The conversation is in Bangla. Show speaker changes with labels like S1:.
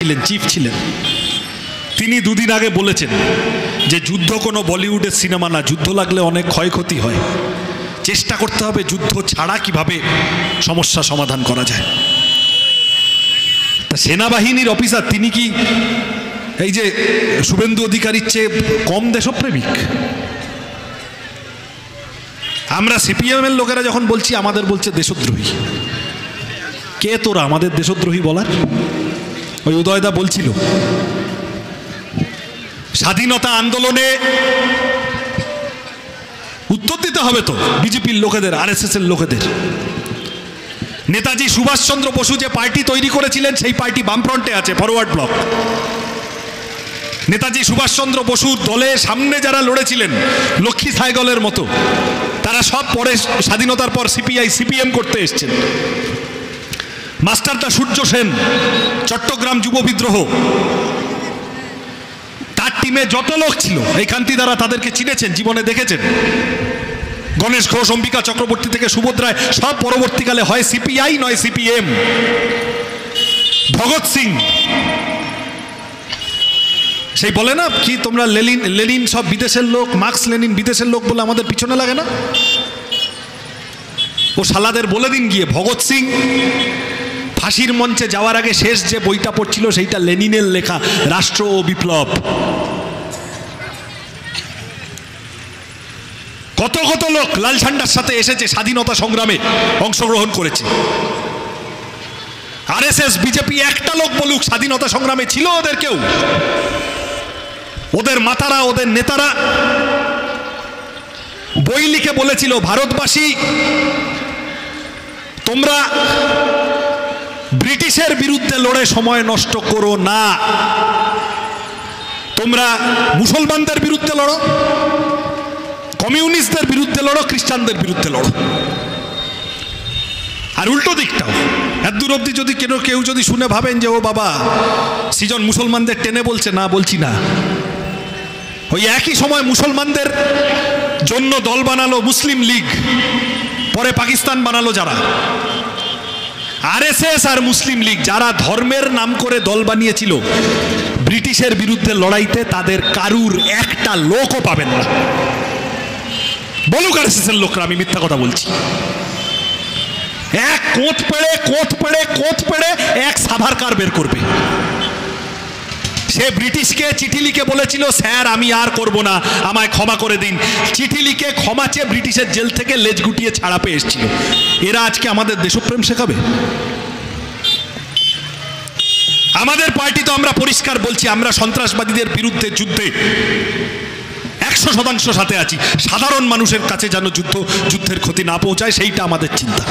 S1: ছিলেন, চিফ ছিলেন। তিনি দুদিন আগে বলেছেন যে যুদ্ধ কোনো বলিউডের সিনেমা না, যুদ্ধ লাগলে অনেক ক্ষয়ক্ষতি হয়, চেষ্টা করতে হবে যুদ্ধ ছাড়া কিভাবে সমস্যা সমাধান করা যায়। তা সেনাবাহিনীর অফিসার তিনি কি এই যে শুভেন্দু অধিকারীর চেয়ে কম দেশপ্রেমিক? আমরা সিপিএমের লোকেরা যখন বলছি আমাদের বলছে দেশদ্রোহী। কে তোরা আমাদের দেশদ্রোহী বলার? ওই উদয়দা বলছিল স্বাধীনতা আন্দোলনে উত্তর দিতে হবে তো বিজেপির লোকেদের, আরএসএস এর লোকেদের। নেতাজি সুভাষচন্দ্র বসু যে পার্টি তৈরি করেছিলেন সেই পার্টি বামফ্রন্টে আছে, ফরওয়ার্ড ব্লক। নেতাজি সুভাষচন্দ্র বসুর দলে সামনে যারা লড়েছিলেন লক্ষ্মী সাইগলের মতো, তারা সব পরে স্বাধীনতার পর সিপিআই সিপিএম করতে এসছেন। মাস্টারদা সূর্য সেন, চট্টগ্রাম যুব বিদ্রোহ, তার টিমে যত লোক ছিল এই কান্তি দ্বারা তাদেরকে চিনেছেন, জীবনে দেখেছেন। গণেশ ঘোষ, অম্বিকা চক্রবর্তী থেকে সুবোধ রায় সব পরবর্তীকালে হয় সিপিআই নয় সিপিএম। ভগৎ সিং, সেই বলে না কি তোমরা লেনিন সব বিদেশের লোক, মার্কস লেনিন বিদেশের লোক বলে আমাদের পিছনে লাগে না? ও শালাদের বলে দিন গিয়ে, ভগৎ সিং ফাঁসির মঞ্চে যাওয়ার আগে শেষ যে বইটা পড়ছিল সেইটা লেনিনের লেখা, রাষ্ট্র ও বিপ্লব। কত কত লোক লাল ঝান্ডার সাথে এসেছে, স্বাধীনতা সংগ্রামে অংশগ্রহণ করেছে। আরএসএস বিজেপি একটা লোক বলুক স্বাধীনতা সংগ্রামে ছিল ওদের কেউ? ওদের মাতারা, ওদের নেতারা বই লিখে বলেছিল ভারতবাসী তোমরা ব্রিটিশের বিরুদ্ধে লড়ে সময় নষ্ট করো না, তোমরা মুসলমানদের বিরুদ্ধে লড়ো, কমিউনিস্টদের বিরুদ্ধে লড়ো, খ্রিস্টানদের বিরুদ্ধে লড়ো। আর উল্টো দিকটাও এতদূর অব্দি যদি কেউ যদি শুনে ভাবেন যে ও বাবা সৃজন মুসলমানদের টেনে বলছে, না বলছি না। ওই একই সময় মুসলমানদের জন্য দল বানালো মুসলিম লীগ, পরে পাকিস্তান বানালো যারা। আরএসএস আর মুসলিম লীগ যারা ধর্মের নাম করে দল বানিয়েছিল ব্রিটিশের বিরুদ্ধে লড়াইতে, তাদের কারুর একটা লোকও পাবেন না। বলুক আরএসএস এর লোকরা আমি মিথ্যা কথা বলছি। এক কোঁত পেড়ে এক সাভারকার বের করবে। সে ব্রিটিশকে চিঠি লিখে বলেছিল স্যার আমি আর করব না, আমায় ক্ষমা করে দিন। চিঠি লিখে ক্ষমা চেয়ে ব্রিটিশের জেল থেকে লেজ গুটিয়ে ছাড়া পেয়ে এসেছিল। এরা আজকে আমাদের দেশপ্রেম শেখাবে? আমাদের পার্টি তো আমরা পরিষ্কার বলছি, আমরা সন্ত্রাসবাদীদের বিরুদ্ধে যুদ্ধে 100% সাথে আছি। সাধারণ মানুষের কাছে যেন যুদ্ধের ক্ষতি না পৌঁছায় সেইটা আমাদের চিন্তা।